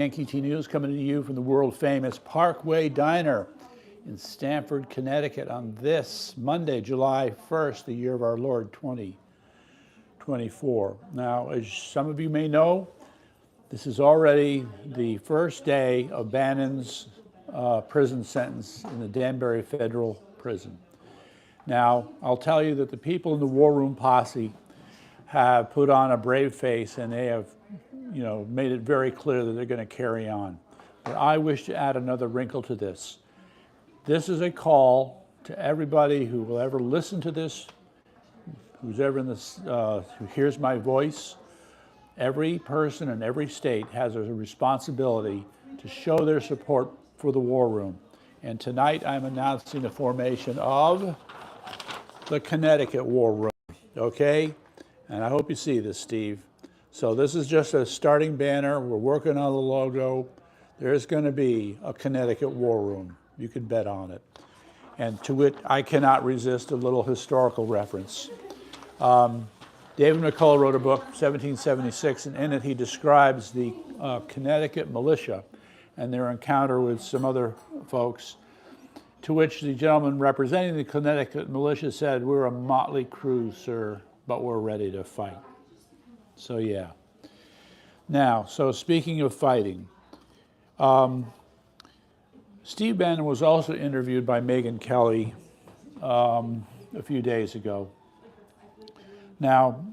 Yankee T News coming to you from the world-famous Parkway Diner in Stamford, Connecticut on this Monday, July 1st, the year of our Lord 2024. Now, as some of you may know, this is already the first day of Bannon's prison sentence in the Danbury Federal Prison. Now, I'll tell you that the people in the War Room Posse have put on a brave face, and they have made it very clear that they're going to carry on. But I wish to add another wrinkle to this. This is a call to everybody who will ever listen to this, who's ever in this, who hears my voice. Every person in every state has a responsibility to show their support for the War Room. And tonight I'm announcing the formation of the Connecticut War Room, okay? And I hope you see this, Steve. So this is just a starting banner. We're working on the logo. There's going to be a Connecticut War Room. You can bet on it. And to it, I cannot resist a little historical reference. David McCullough wrote a book, 1776, and in it he describes the Connecticut militia and their encounter with some other folks, to which the gentleman representing the Connecticut militia said, "We're a motley crew, sir, but we're ready to fight." So yeah. Now, so speaking of fighting, Steve Bannon was also interviewed by Megyn Kelly a few days ago. Now,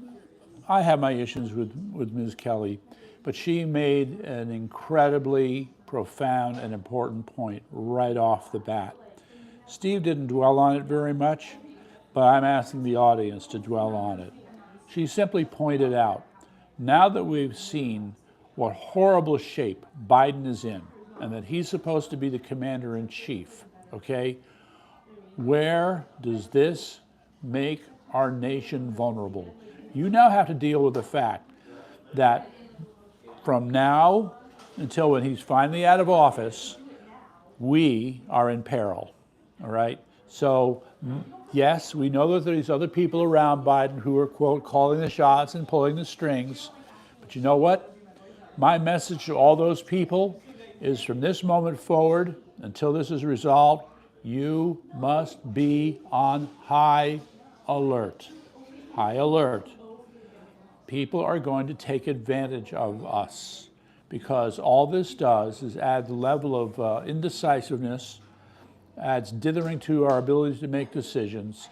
I have my issues with Ms. Kelly, but she made an incredibly profound and important point right off the bat. Steve didn't dwell on it very much, but I'm asking the audience to dwell on it. She simply pointed out, now that we've seen what horrible shape Biden is in, and that he's supposed to be the commander-in-chief, okay, where does this make our nation vulnerable? You now have to deal with the fact that from now until when he's finally out of office, we are in peril, all right? So yes, we know that there's other people around Biden who are, quote, calling the shots and pulling the strings. But you know what? My message to all those people is from this moment forward, until this is resolved, you must be on high alert. High alert. People are going to take advantage of us because all this does is add the level of indecisiveness, adds dithering to our ability to make decisions,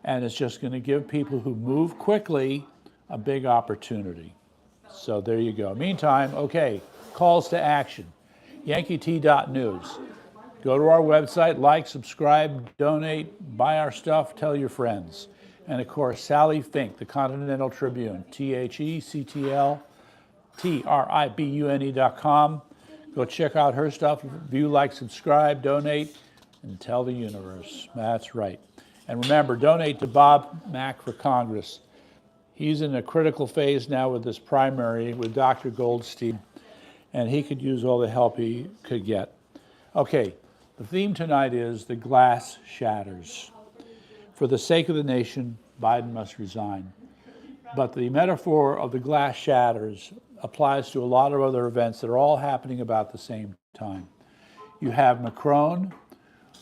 and it's just going to give people who move quickly a big opportunity. So there you go. Meantime, okay, calls to action. YankeeT.news. Go to our website, like, subscribe, donate, buy our stuff, tell your friends. And of course, Sally Fink, the Continental Tribune, THECTLTRIBUNE.com. Go check out her stuff, view, like, subscribe, donate, and tell the universe. That's right. And remember, donate to Bob Mack for Congress. He's in a critical phase now with this primary with Dr. Goldstein, and he could use all the help he could get. Okay, the theme tonight is the glass shatters. For the sake of the nation, Biden must resign. But the metaphor of the glass shatters applies to a lot of other events that are all happening about the same time. You have Macron,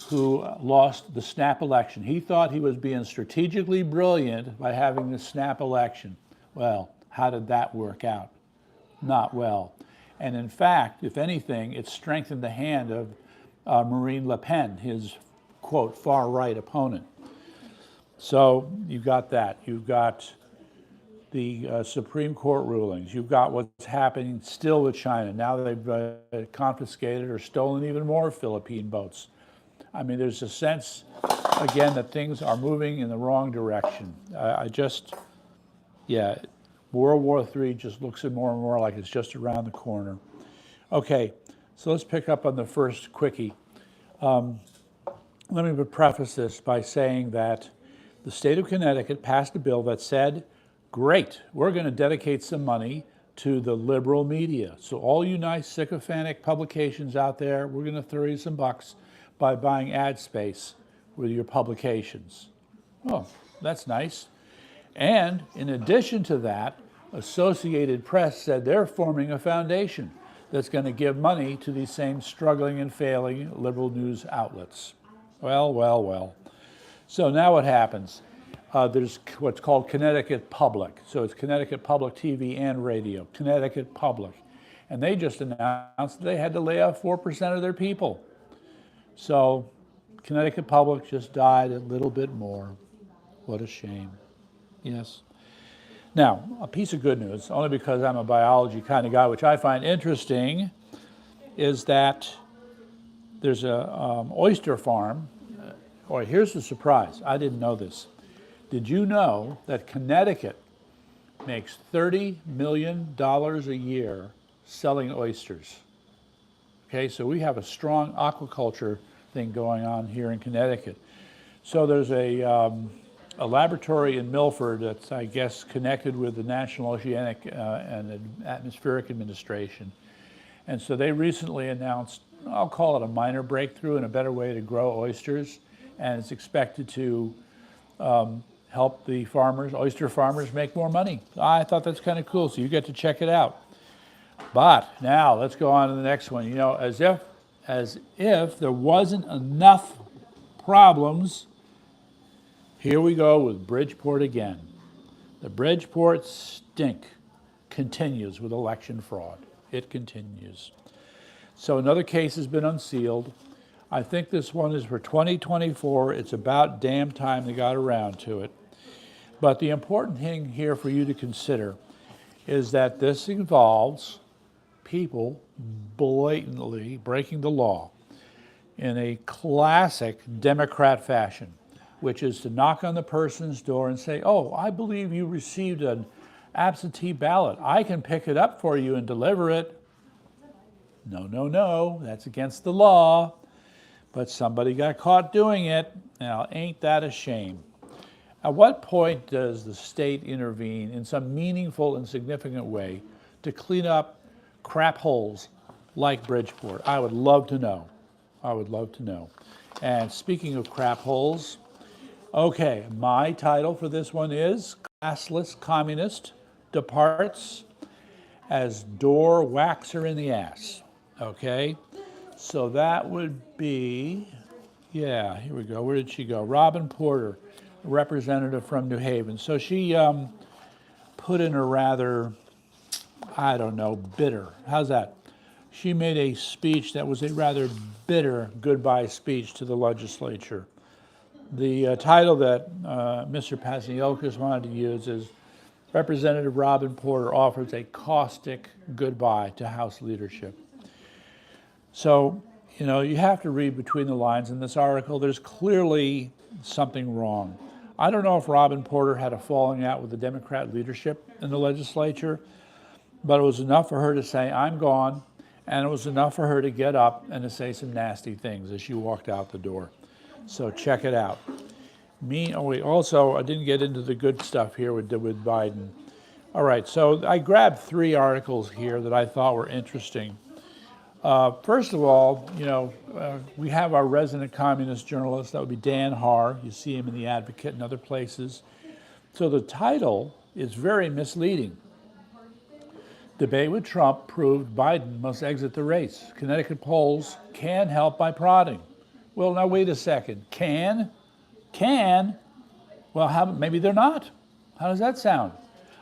who lost the snap election. He thought he was being strategically brilliant by having the snap election. Well, how did that work out? Not well. And in fact, if anything, it strengthened the hand of Marine Le Pen, his, quote, far-right opponent. So you've got that. You've got the Supreme Court rulings. You've got what's happening still with China. Now they've confiscated or stolen even more Philippine boats. I mean, there's a sense, again, that things are moving in the wrong direction. World War III just looks more and more like it's just around the corner. Okay, so let's pick up on the first quickie. Let me preface this by saying that the state of Connecticut passed a bill that said, great, we're going to dedicate some money to the liberal media. So all you nice sycophantic publications out there, we're going to throw you some bucks by buying ad space with your publications. Oh, that's nice. And in addition to that, Associated Press said they're forming a foundation that's going to give money to these same struggling and failing liberal news outlets. Well, well, well. So now what happens? There's what's called Connecticut Public. So it's Connecticut Public TV and radio, Connecticut Public. And they just announced they had to lay off 4% of their people. So Connecticut Public just died a little bit more. What a shame. Yes. Now, a piece of good news, only because I'm a biology kind of guy, which I find interesting, is that there's a oyster farm. Here's the surprise. I didn't know this. Did you know that Connecticut makes $30 million a year selling oysters? Okay, so we have a strong aquaculture thing going on here in Connecticut. So there's a laboratory in MILFORD that's, I guess, connected with the National Oceanic and Atmospheric Administration. And so they recently announced, I'll call it a minor breakthrough in a better way to grow oysters. And it's expected to help the farmers, oyster farmers, make more money. I thought that's kind of cool, so you get to check it out. But now let's go on to the next one. You know, as if there wasn't enough problems, here we go with Bridgeport again. The Bridgeport stink continues with election fraud. It continues. So another case has been unsealed. I think this one is for 2024. It's about damn time they got around to it. But the important thing here for you to consider is that this involves people blatantly breaking the law in a classic Democrat fashion, which is to knock on the person's door and say, oh, I believe you received an absentee ballot. I can pick it up for you and deliver it. No, no, no, that's against the law. But somebody got caught doing it. Now, ain't that a shame? At what point does the state intervene in some meaningful and significant way to clean up crap holes like Bridgeport? I would love to know. I would love to know. And speaking of crap holes, okay, my title for this one is Classless Communist Departs as Door Waxer in the Ass. Okay? So that would be, yeah, here we go. Where did she go? Robin Porter, a representative from New Haven. So she put in a rather, I don't know, bitter. How's that? She made a speech that was a rather bitter goodbye speech to the legislature. The title that Mr. Pasiokas wanted to use is Representative Robin Porter offers a caustic goodbye to House leadership. So, you know, you have to read between the lines in this article. There's clearly something wrong. I don't know if Robin Porter had a falling out with the Democrat leadership in the legislature, but it was enough for her to say, I'm gone, and it was enough for her to get up and to say some nasty things as she walked out the door. So check it out. Also, I didn't get into the good stuff here with Biden. All right, so I grabbed 3 articles here that I thought were interesting. First of all, you know, we have our resident communist journalist. That would be Dan Haar. You see him in The Advocate and other places. So the title is very misleading. Debate with Trump proved Biden must exit the race. Connecticut polls can help by prodding. Well, now wait a second. Can? Well, maybe they're not. How does that sound?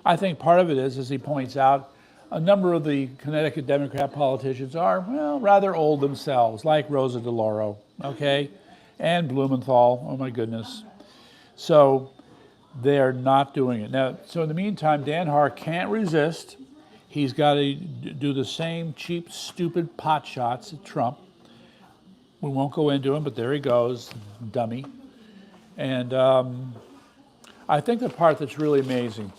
I think part of it is, as he points out, a number of the Connecticut Democrat politicians are, well, rather old themselves, like Rosa DeLauro, okay, and Blumenthal, oh my goodness. So they're not doing it. Now, so in the meantime, Dan Haar can't resist. He's got to do the same cheap, stupid pot shots at Trump. We won't go into him, but there he goes, dummy. And I think the part that's really amazing,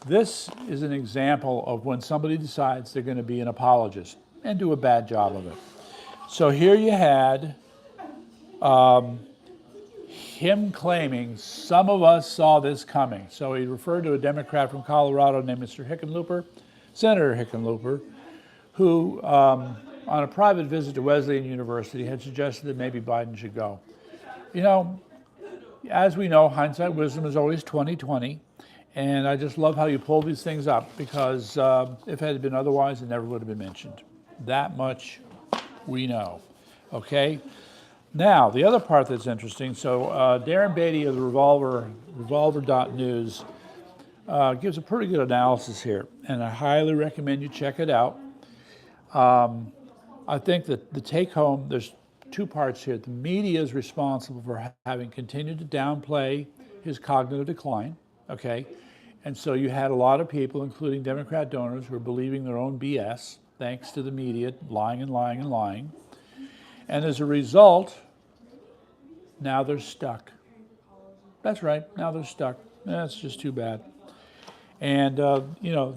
this is an example of when somebody decides they're going to be an apologist and do a bad job of it. So here you had him claiming some of us saw this coming. So he referred to a Democrat from Colorado named Mr. Hickenlooper, Senator Hickenlooper, who on a private visit to Wesleyan University had suggested that maybe Biden should go. You know, as we know, hindsight wisdom is always 20/20. And I just love how you pull these things up because if it had been otherwise, it never would have been mentioned. That much we know, okay? Now, the other part that's interesting, so Darren Beatty of the Revolver.news gives a pretty good analysis here, and I highly recommend you check it out. I think that the take home, there's two parts here. The media is responsible for having continued to downplay his cognitive decline, okay? And so you had a lot of people, including Democrat donors, who were believing their own BS, thanks to the media lying and lying and lying. And as a result, now they're stuck. That's right, now they're stuck. That's just too bad. And, you know,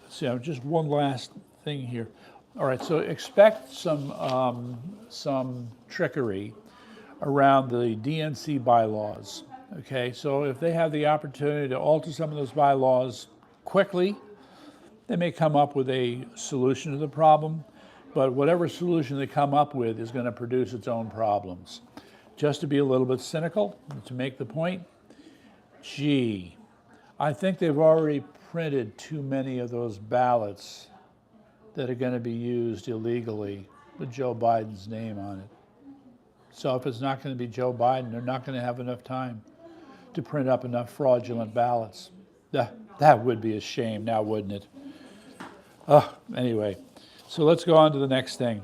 just one last thing here. All right, so expect some trickery around the DNC bylaws, okay? So if they have the opportunity to alter some of those bylaws quickly, they may come up with a solution to the problem, but whatever solution they come up with is going to produce its own problems. Just to be a little bit cynical, to make the point, gee, I think they've already printed too many of those ballots that are going to be used illegally with Joe Biden's name on it. So if it's not going to be Joe Biden, they're not going to have enough time to print up enough fraudulent ballots. That would be a shame now, wouldn't it? Anyway, so let's go on to the next thing.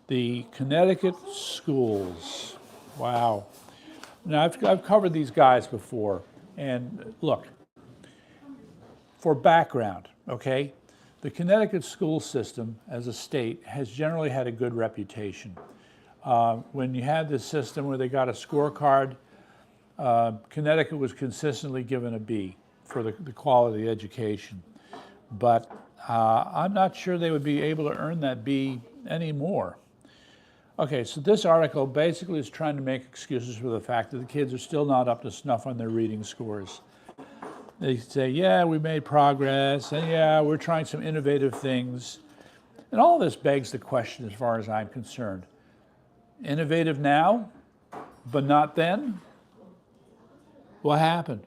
The Connecticut schools. Wow. Now, I've covered these guys before. And look, for background, okay, the Connecticut school system as a state has generally had a good reputation. When you had this system where they got a scorecard, Connecticut was consistently given a B for the quality of the education. But I'm not sure they would be able to earn that B anymore. Okay, so this article basically is trying to make excuses for the fact that the kids are still not up to snuff on their reading scores. They say, yeah, we made progress, and yeah, we're trying some innovative things. And all of this begs the question as far as I'm concerned. Innovative now, but not then? What happened?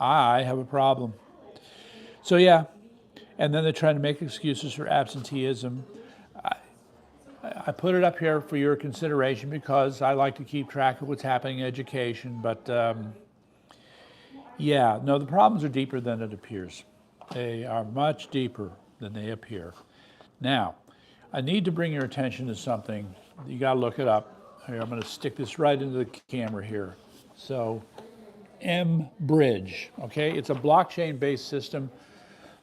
I have a problem. So yeah, and then they're trying to make excuses for absenteeism. I put it up here for your consideration because I like to keep track of what's happening in education, but yeah, no, the problems are deeper than it appears. They are much deeper than they appear. Now, I need to bring your attention to something. You got to look it up. Here, I'm going to stick this right into the camera here. So, MBridge, okay? It's a blockchain-based system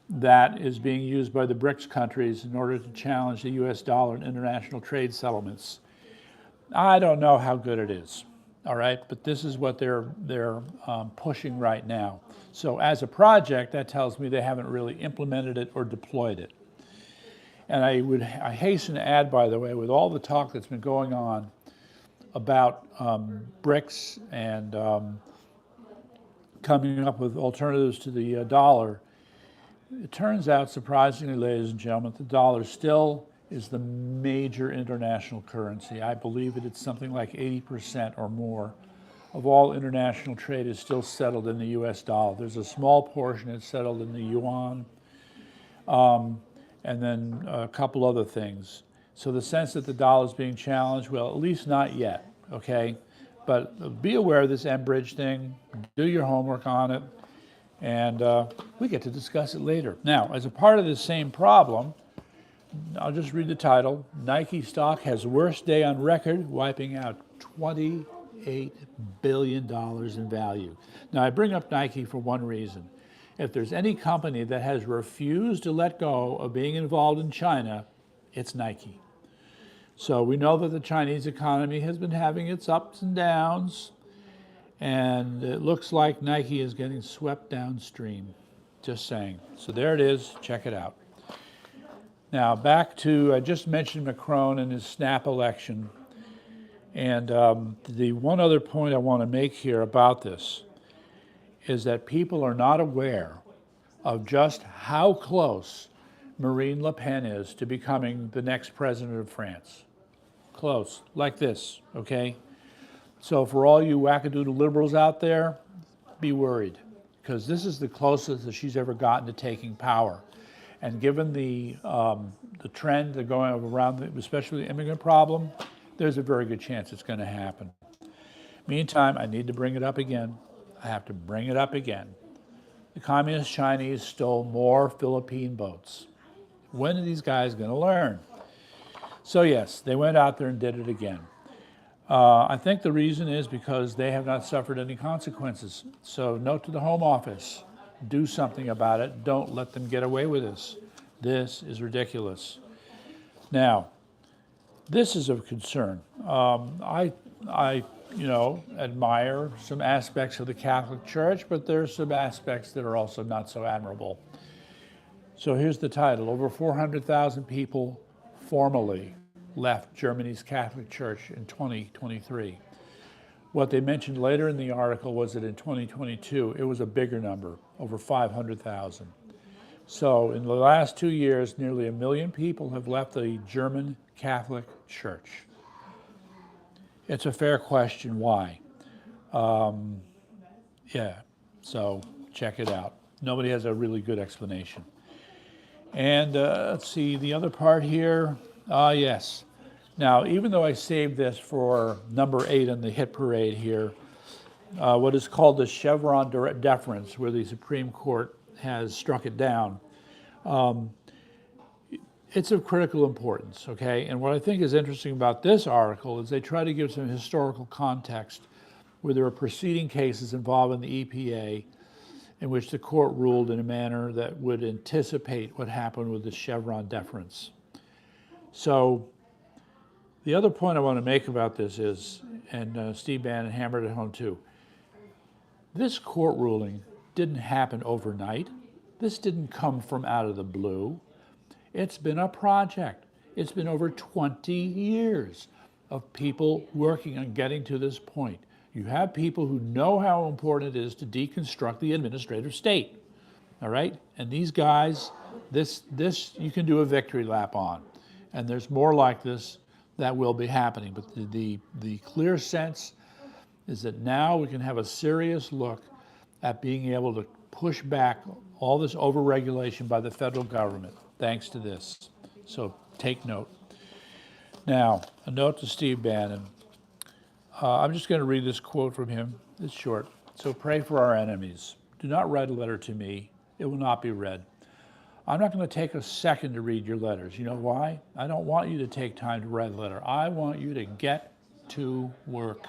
that is being used by the BRICS countries in order to challenge the US dollar in international trade settlements. I don't know how good it is. All right, but this is what they're pushing right now. So as a project, that tells me they haven't really implemented it or deployed it. And I hasten to add, by the way, with all the talk that's been going on about BRICS and coming up with alternatives to the dollar, it turns out, surprisingly, ladies and gentlemen, the dollar still is the major international currency. I believe it's something like 80% or more of all international trade is still settled in the US dollar. There's a small portion that's settled in the yuan, and then a couple other things. So the sense that the dollar is being challenged, well, at least not yet, okay? But be aware of this MBridge thing, do your homework on it, and we get to discuss it later. Now, as a part of this same problem, I'll just read the title. Nike stock has worst day on record, wiping out $28 billion in value. Now, I bring up Nike for one reason. If there's any company that has refused to let go of being involved in China, it's Nike. So we know that the Chinese economy has been having its ups and downs, and it looks like Nike is getting swept downstream. Just saying. So there it is. Check it out. Now, back to, I just mentioned Macron and his snap election. And the one other point I want to make here about this is that people are not aware of just how close Marine Le Pen is to becoming the next president of France. Close, like this, okay? So for all you wackadoodle liberals out there, be worried, because this is the closest that she's ever gotten to taking power. And given the the trend they're going around, especially the immigrant problem, there's a very good chance it's going to happen. Meantime, I need to bring it up again. I have to bring it up again. The Communist Chinese stole more Philippine boats. When are these guys going to learn? So yes, they went out there and did it again. I think the reason is because they have not suffered any consequences. So note to the Home Office, do something about it. Don't let them get away with this. This is ridiculous. Now, this is of concern. I admire some aspects of the Catholic Church, but there's some aspects that are also not so admirable. So here's the title: over 400,000 people formally left Germany's Catholic Church in 2023. What they mentioned later in the article was that in 2022, it was a bigger number, over 500,000. So in the last 2 years, nearly 1 million people have left the German Catholic Church. It's a fair question, why? So check it out. Nobody has a really good explanation. And let's see, the other part here, yes. Now, even though I saved this for number 8 on the hit parade here, what is called the CHEVRON deference, where the Supreme Court has struck it down, it's of critical importance, okay? And what I think is interesting about this article is they try to give some historical context where there are preceding cases involving the EPA in which the court ruled in a manner that would anticipate what happened with the CHEVRON deference. So the other point I want to make about this is, and Steve Bannon hammered it home too, this court ruling didn't happen overnight. This didn't come from out of the blue. It's been a project. It's been over 20 years of people working on getting to this point. You have people who know how important it is to deconstruct the administrative state, all right? And these guys, this you can do a victory lap on. And there's more like this that will be happening. But the clear sense is that now we can have a serious look at being able to push back all this overregulation by the federal government, thanks to this. So take note. Now, a note to Steve Bannon. I'm just going to read this quote from him. It's short. So pray for our enemies. Do not write a letter to me. It will not be read. I'm not going to take a second to read your letters. You know why? I don't want you to take time to write a letter. I want you to get to work.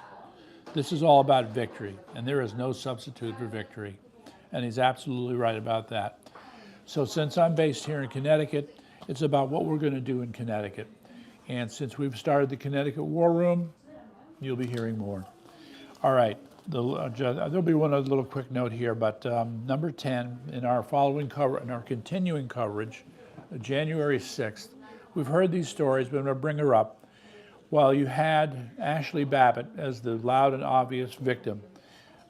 This is all about victory, and there is no substitute for victory. And he's absolutely right about that. So since I'm based here in Connecticut, it's about what we're going to do in Connecticut. And since we've started the Connecticut War Room, you'll be hearing more. All right, there'll be one other little quick note here, but number 10 in our continuing coverage, January 6th, we've heard these stories, but I'm going to bring her up. While you had Ashley Babbitt as the loud and obvious victim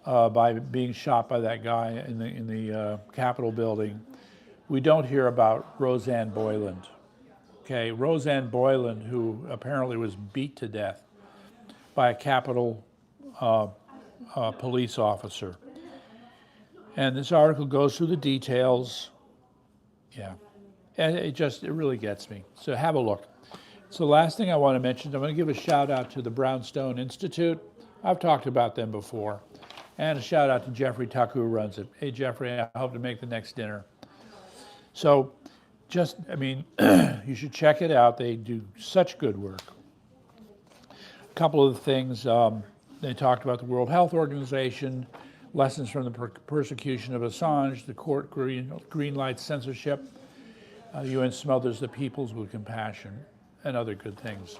by being shot by that guy in the Capitol building, we don't hear about Roseanne Boyland. Okay, Roseanne Boyland, who apparently was beat to death by a Capitol police officer. And this article goes through the details. Yeah, and it really gets me. So have a look. So the last thing I want to mention, I'm going to give a shout out to the Brownstone Institute. I've talked about them before. And a shout out to Jeffrey Tuck, who runs it. Hey, Jeffrey, I hope to make the next dinner. So you should check it out. They do such good work. A couple of the things, they talked about the World Health Organization, lessons from the persecution of Assange, the court green lights censorship, UN smothers the peoples with compassion, and other good things.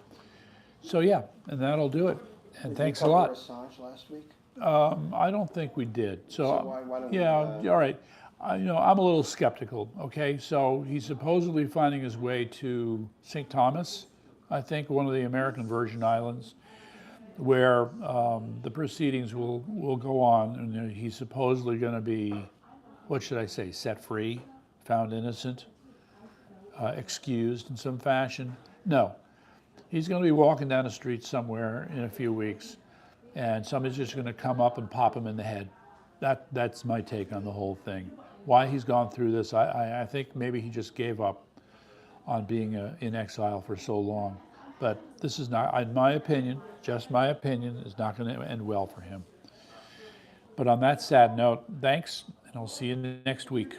So yeah, and that'll do it. And thanks a lot. Did we cover Assange last week? I don't think we did. So why don't yeah, we, all right. I'm a little skeptical, okay? So he's supposedly finding his way to St. Thomas, I think, one of the American Virgin Islands, where the proceedings will go on, and he's supposedly going to be, what should I say, set free, found innocent, excused in some fashion. No, he's going to be walking down the street somewhere in a few weeks, and somebody's just going to come up and pop him in the head. That's my take on the whole thing. Why he's gone through this, I think maybe he just gave up on being in exile for so long. But this is not, in my opinion, just my opinion, is not going to end well for him. But on that sad note, thanks, and I'll see you next week.